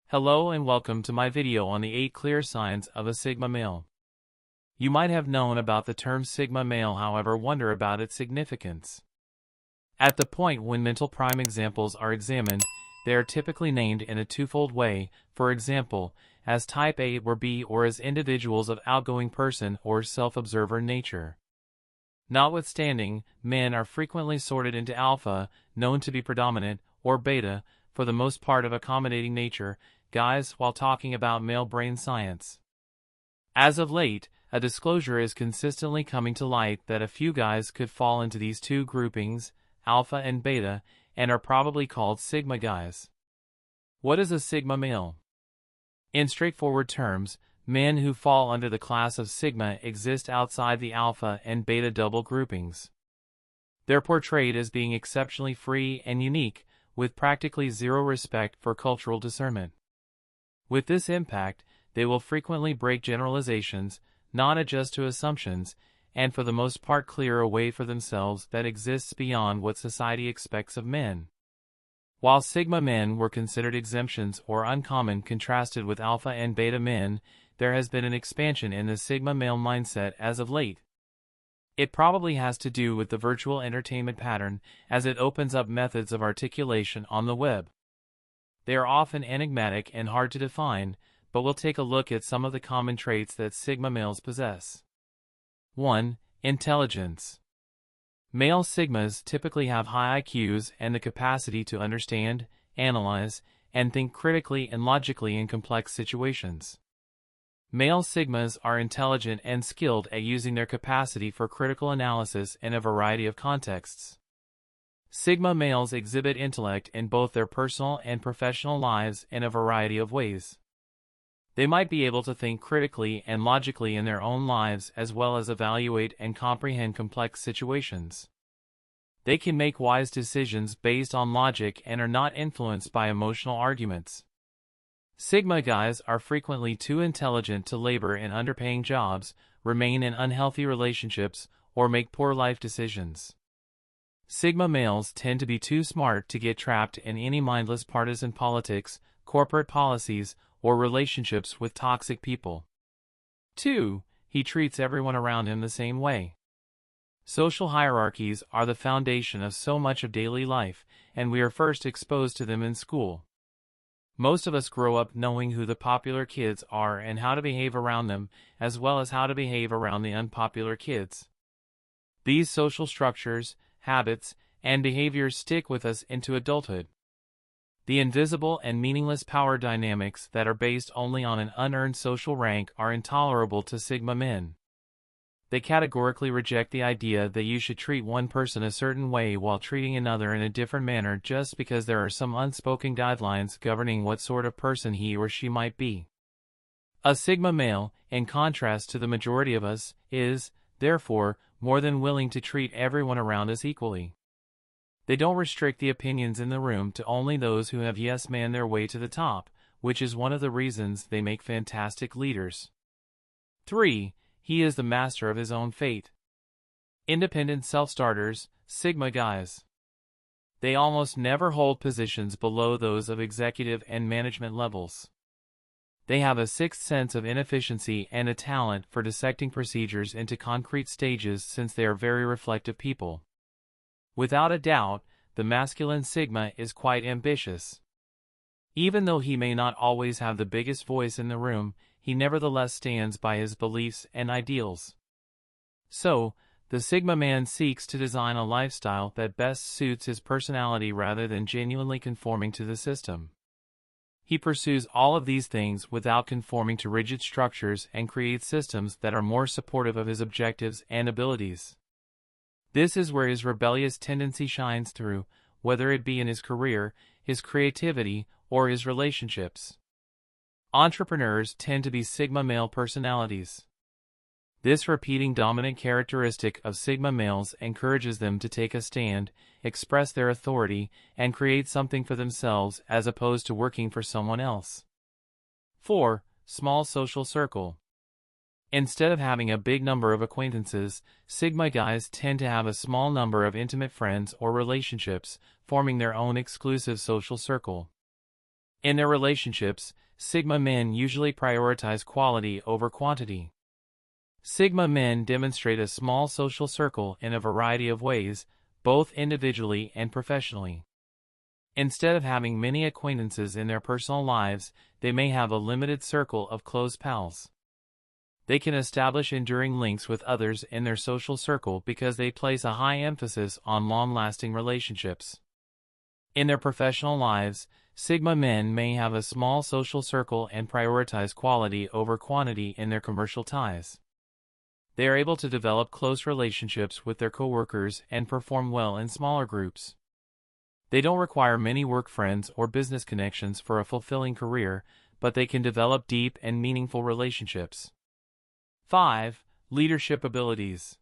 Hello and welcome to my video on the 8 clear signs of a Sigma male. You might have known about the term Sigma male, however wonder about its significance. At the point when mental prime examples are examined, they are typically named in a twofold way, for example, as type A or B, or as individuals of outgoing person or self-observer nature. Notwithstanding, men are frequently sorted into alpha, known to be predominant, or beta, for the most part of accommodating nature, guys, while talking about male brain science. As of late, a disclosure is consistently coming to light that a few guys could fall into these two groupings, alpha and beta, and are probably called Sigma guys. What is a Sigma male? In straightforward terms, men who fall under the class of Sigma exist outside the alpha and beta double groupings. They're portrayed as being exceptionally free and unique, with practically zero respect for cultural discernment. With this impact, they will frequently break generalizations, not adjust to assumptions, and for the most part clear a way for themselves that exists beyond what society expects of men. While Sigma men were considered exemptions or uncommon contrasted with alpha and beta men, there has been an expansion in the Sigma male mindset as of late. It probably has to do with the virtual entertainment pattern, as it opens up methods of articulation on the web. They are often enigmatic and hard to define, but we'll take a look at some of the common traits that Sigma males possess. 1. Intelligence. Male Sigmas typically have high IQs and the capacity to understand, analyze, and think critically and logically in complex situations. Male Sigmas are intelligent and skilled at using their capacity for critical analysis in a variety of contexts. Sigma males exhibit intellect in both their personal and professional lives in a variety of ways. They might be able to think critically and logically in their own lives as well as evaluate and comprehend complex situations. They can make wise decisions based on logic and are not influenced by emotional arguments. Sigma guys are frequently too intelligent to labor in underpaying jobs, remain in unhealthy relationships, or make poor life decisions. Sigma males tend to be too smart to get trapped in any mindless partisan politics, corporate policies, or relationships with toxic people. 2. He treats everyone around him the same way. Social hierarchies are the foundation of so much of daily life, and we are first exposed to them in school. Most of us grow up knowing who the popular kids are and how to behave around them, as well as how to behave around the unpopular kids. These social structures, habits, and behaviors stick with us into adulthood. The invisible and meaningless power dynamics that are based only on an unearned social rank are intolerable to Sigma men. They categorically reject the idea that you should treat one person a certain way while treating another in a different manner just because there are some unspoken guidelines governing what sort of person he or she might be. A Sigma male, in contrast to the majority of us, is, therefore, more than willing to treat everyone around us equally. They don't restrict the opinions in the room to only those who have yes-man their way to the top, which is one of the reasons they make fantastic leaders. 3. He is the master of his own fate. Independent self-starters, Sigma guys. They almost never hold positions below those of executive and management levels. They have a sixth sense of inefficiency and a talent for dissecting procedures into concrete stages since they are very reflective people. Without a doubt, the masculine Sigma is quite ambitious. Even though he may not always have the biggest voice in the room, he nevertheless stands by his beliefs and ideals. So, the Sigma man seeks to design a lifestyle that best suits his personality rather than genuinely conforming to the system. He pursues all of these things without conforming to rigid structures and creates systems that are more supportive of his objectives and abilities. This is where his rebellious tendency shines through, whether it be in his career, his creativity, or his relationships. Entrepreneurs tend to be Sigma male personalities. This repeating dominant characteristic of Sigma males encourages them to take a stand, express their authority, and create something for themselves as opposed to working for someone else. 4. Small social circle. Instead of having a big number of acquaintances, Sigma guys tend to have a small number of intimate friends or relationships, forming their own exclusive social circle. In their relationships, Sigma men usually prioritize quality over quantity. Sigma men demonstrate a small social circle in a variety of ways, both individually and professionally. Instead of having many acquaintances in their personal lives, they may have a limited circle of close pals. They can establish enduring links with others in their social circle because they place a high emphasis on long-lasting relationships. In their professional lives, Sigma men may have a small social circle and prioritize quality over quantity in their commercial ties. They are able to develop close relationships with their coworkers and perform well in smaller groups. They don't require many work friends or business connections for a fulfilling career, but they can develop deep and meaningful relationships. 5. Leadership abilities.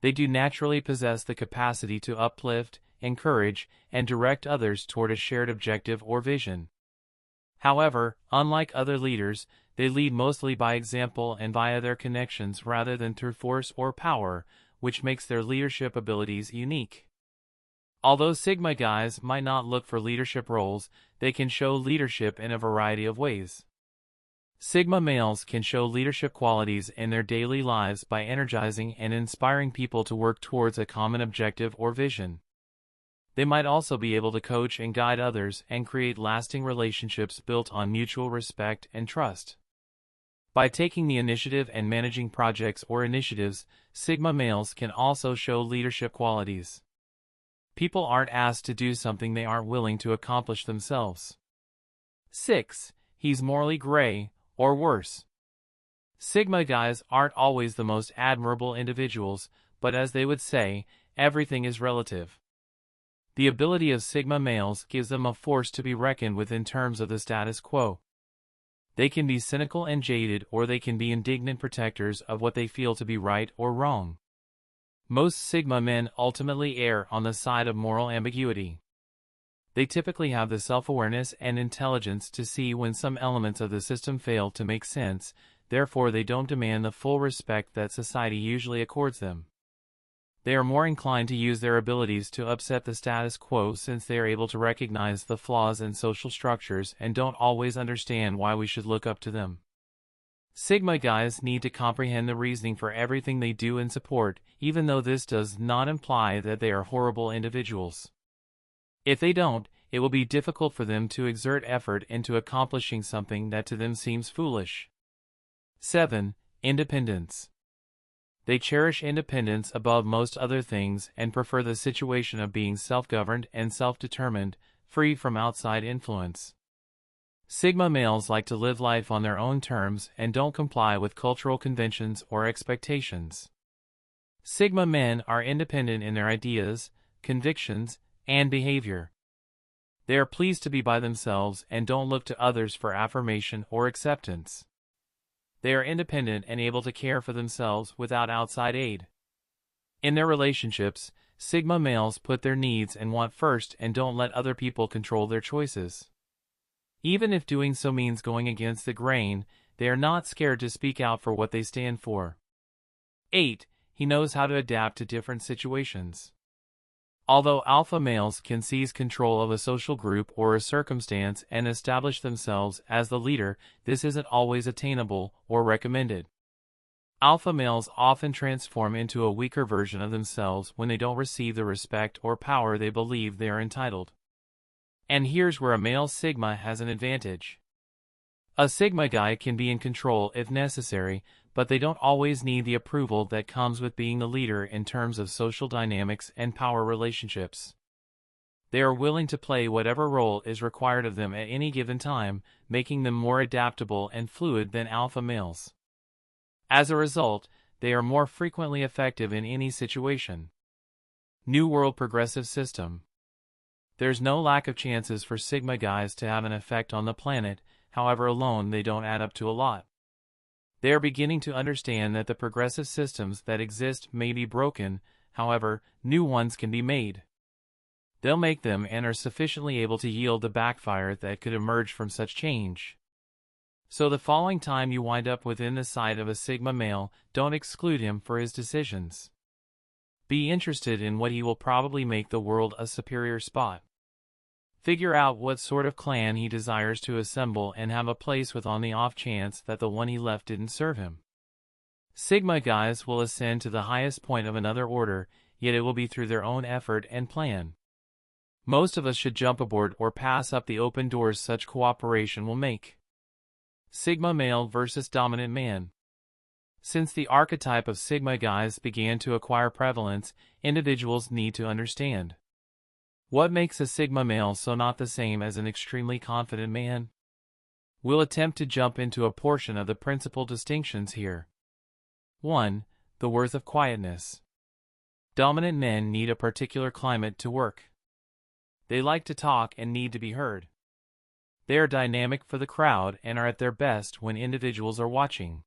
They do naturally possess the capacity to uplift, encourage, and direct others toward a shared objective or vision. However, unlike other leaders, they lead mostly by example and via their connections rather than through force or power, which makes their leadership abilities unique. Although Sigma guys might not look for leadership roles, they can show leadership in a variety of ways. Sigma males can show leadership qualities in their daily lives by energizing and inspiring people to work towards a common objective or vision. They might also be able to coach and guide others and create lasting relationships built on mutual respect and trust. By taking the initiative and managing projects or initiatives, Sigma males can also show leadership qualities. People aren't asked to do something they aren't willing to accomplish themselves. 6. He's morally gray, or worse. Sigma guys aren't always the most admirable individuals, but as they would say, everything is relative. The ability of Sigma males gives them a force to be reckoned with in terms of the status quo. They can be cynical and jaded, or they can be indignant protectors of what they feel to be right or wrong. Most Sigma men ultimately err on the side of moral ambiguity. They typically have the self-awareness and intelligence to see when some elements of the system fail to make sense, therefore they don't demand the full respect that society usually accords them. They are more inclined to use their abilities to upset the status quo since they are able to recognize the flaws in social structures and don't always understand why we should look up to them. Sigma guys need to comprehend the reasoning for everything they do and support, even though this does not imply that they are horrible individuals. If they don't, it will be difficult for them to exert effort into accomplishing something that to them seems foolish. 7. Independence. They cherish independence above most other things and prefer the situation of being self-governed and self-determined, free from outside influence. Sigma males like to live life on their own terms and don't comply with cultural conventions or expectations. Sigma men are independent in their ideas, convictions, and behavior. They are pleased to be by themselves and don't look to others for affirmation or acceptance. They are independent and able to care for themselves without outside aid. In their relationships, Sigma males put their needs and want first and don't let other people control their choices. Even if doing so means going against the grain, they are not scared to speak out for what they stand for. 8. He knows how to adapt to different situations. Although alpha males can seize control of a social group or a circumstance and establish themselves as the leader, this isn't always attainable or recommended. Alpha males often transform into a weaker version of themselves when they don't receive the respect or power they believe they are entitled. And here's where a male Sigma has an advantage. A Sigma guy can be in control if necessary, but they don't always need the approval that comes with being the leader in terms of social dynamics and power relationships. They are willing to play whatever role is required of them at any given time, making them more adaptable and fluid than alpha males. As a result, they are more frequently effective in any situation. New World Progressive System. There's no lack of chances for Sigma guys to have an effect on the planet, however alone they don't add up to a lot. They are beginning to understand that the progressive systems that exist may be broken, however, new ones can be made. They'll make them and are sufficiently able to yield the backfire that could emerge from such change. So the following time you wind up within the sight of a Sigma male, don't exclude him for his decisions. Be interested in what he will probably make the world a superior spot. Figure out what sort of clan he desires to assemble and have a place with on the off chance that the one he left didn't serve him. Sigma guys will ascend to the highest point of another order, yet it will be through their own effort and plan. Most of us should jump aboard or pass up the open doors such cooperation will make. Sigma male versus dominant man. Since the archetype of Sigma guys began to acquire prevalence, individuals need to understand what makes a Sigma male so not the same as an extremely confident man. We'll attempt to jump into a portion of the principal distinctions here. 1. The worth of quietness. Dominant men need a particular climate to work. They like to talk and need to be heard. They are dynamic for the crowd and are at their best when individuals are watching.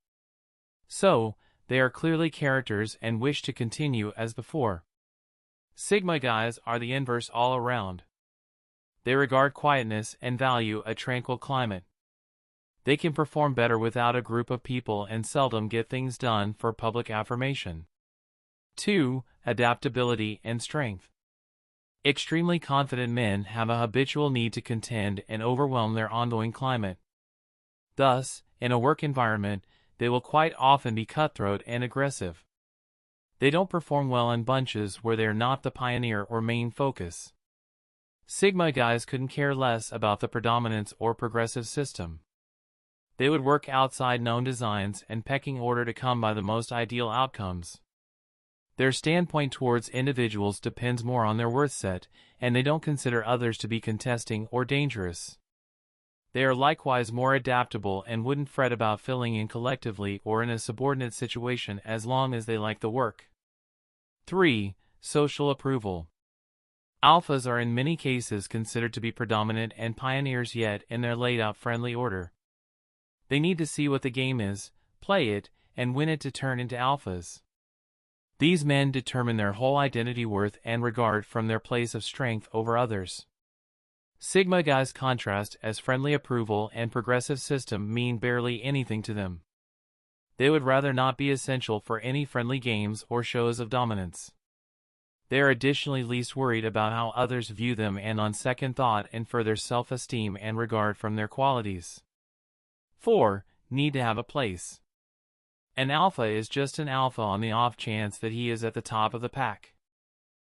So, they are clearly characters and wish to continue as before. Sigma guys are the inverse all around. They regard quietness and value a tranquil climate. They can perform better without a group of people and seldom get things done for public affirmation. 2. Adaptability and strength. Extremely confident men have a habitual need to contend and overwhelm their ongoing climate. Thus, in a work environment, they will quite often be cutthroat and aggressive. They don't perform well in bunches where they are not the pioneer or main focus. Sigma guys couldn't care less about the predominance or progressive system. They would work outside known designs and pecking order to come by the most ideal outcomes. Their standpoint towards individuals depends more on their worth set, and they don't consider others to be contesting or dangerous. They are likewise more adaptable and wouldn't fret about filling in collectively or in a subordinate situation as long as they like the work. 3. Social approval. Alphas are in many cases considered to be predominant and pioneers yet in their laid-out friendly order. They need to see what the game is, play it, and win it to turn into alphas. These men determine their whole identity worth and regard from their place of strength over others. Sigma guys contrast as friendly approval and progressive system mean barely anything to them. They would rather not be essential for any friendly games or shows of dominance. They are additionally least worried about how others view them and on second thought infer their self-esteem and regard from their qualities. 4. Need to have a place. An alpha is just an alpha on the off chance that he is at the top of the pack.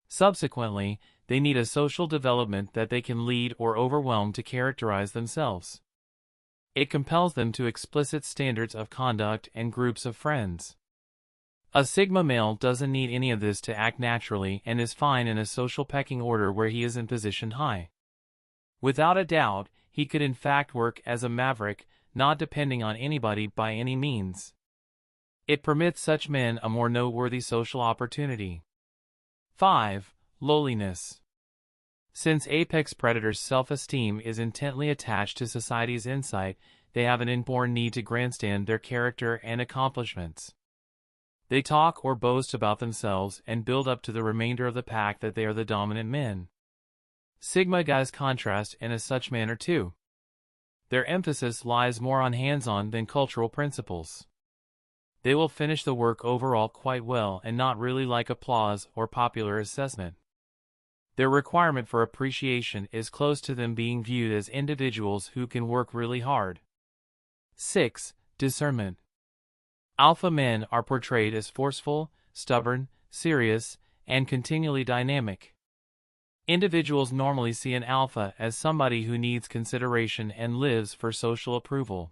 Subsequently, they need a social development that they can lead or overwhelm to characterize themselves. It compels them to explicit standards of conduct and groups of friends. A Sigma male doesn't need any of this to act naturally and is fine in a social pecking order where he isn't positioned high. Without a doubt, he could in fact work as a maverick, not depending on anybody by any means. It permits such men a more noteworthy social opportunity. 5. Lowliness. Since apex predators' self-esteem is intently attached to society's insight, they have an inborn need to grandstand their character and accomplishments. They talk or boast about themselves and build up to the remainder of the pack that they are the dominant men. Sigma guys contrast in a such manner too. Their emphasis lies more on hands-on than cultural principles. They will finish the work overall quite well and not really like applause or popular assessment. Their requirement for appreciation is close to them being viewed as individuals who can work really hard. 6. Discernment. Alpha men are portrayed as forceful, stubborn, serious, and continually dynamic. Individuals normally see an alpha as somebody who needs consideration and lives for social approval.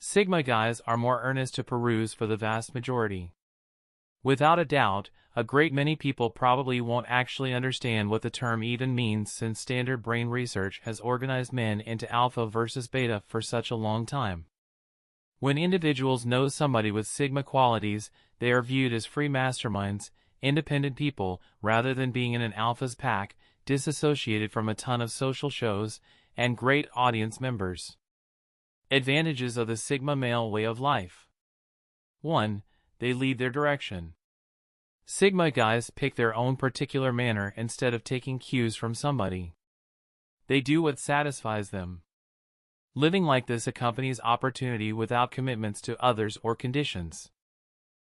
Sigma guys are more earnest to peruse for the vast majority. Without a doubt, a great many people probably won't actually understand what the term even means since standard brain research has organized men into alpha versus beta for such a long time. When individuals know somebody with Sigma qualities, they are viewed as free masterminds, independent people, rather than being in an alpha's pack, disassociated from a ton of social shows, and great audience members. Advantages of the Sigma male way of life. 1. They lead their direction. Sigma guys pick their own particular manner instead of taking cues from somebody. They do what satisfies them. Living like this accompanies opportunity without commitments to others or conditions.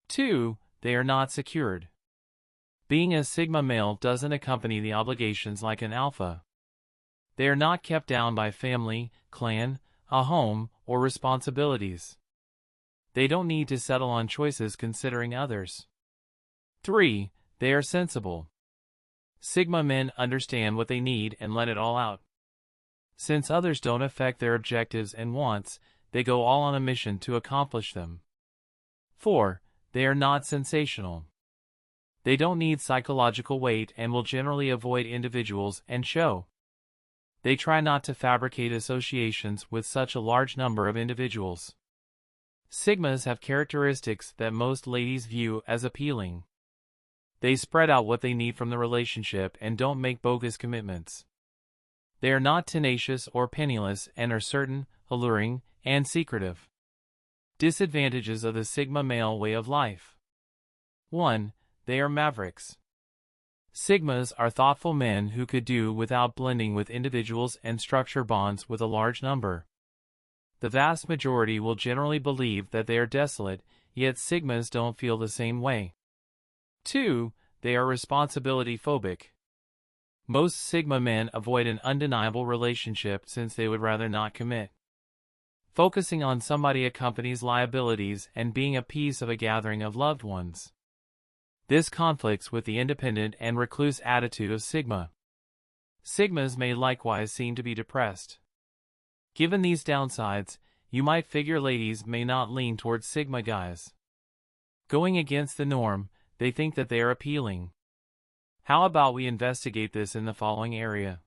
2. They are not secured. Being a Sigma male doesn't accompany the obligations like an alpha. They are not kept down by family, clan, a home, or responsibilities. They don't need to settle on choices considering others. 3. They are sensible. Sigma men understand what they need and let it all out. Since others don't affect their objectives and wants, they go all on a mission to accomplish them. 4. They are not sensational. They don't need psychological weight and will generally avoid individuals and show. They try not to fabricate associations with such a large number of individuals. Sigmas have characteristics that most ladies view as appealing. They spread out what they need from the relationship and don't make bogus commitments. They are not tenacious or penniless and are certain, alluring, and secretive. Disadvantages of the Sigma male way of life. 1. They are Mavericks. Sigmas are thoughtful men who could do without blending with individuals and structure bonds with a large number. The vast majority will generally believe that they are desolate, yet Sigmas don't feel the same way. 2. They are responsibility-phobic. Most Sigma men avoid an undeniable relationship since they would rather not commit. Focusing on somebody accompanies liabilities and being a piece of a gathering of loved ones. This conflicts with the independent and recluse attitude of Sigma. Sigmas may likewise seem to be depressed. Given these downsides, you might figure ladies may not lean towards Sigma guys. Going against the norm, they think that they are appealing. How about we investigate this in the following area?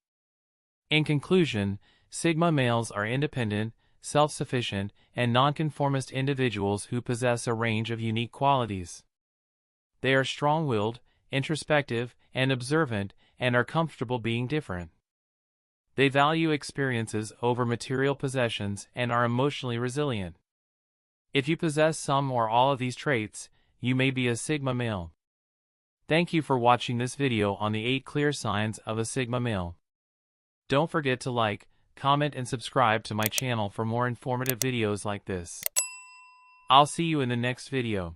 In conclusion, Sigma males are independent, self-sufficient, and nonconformist individuals who possess a range of unique qualities. They are strong-willed, introspective, and observant, and are comfortable being different. They value experiences over material possessions and are emotionally resilient. If you possess some or all of these traits, you may be a Sigma male. Thank you for watching this video on the 8 clear signs of a Sigma male. Don't forget to like, comment, and subscribe to my channel for more informative videos like this. I'll see you in the next video.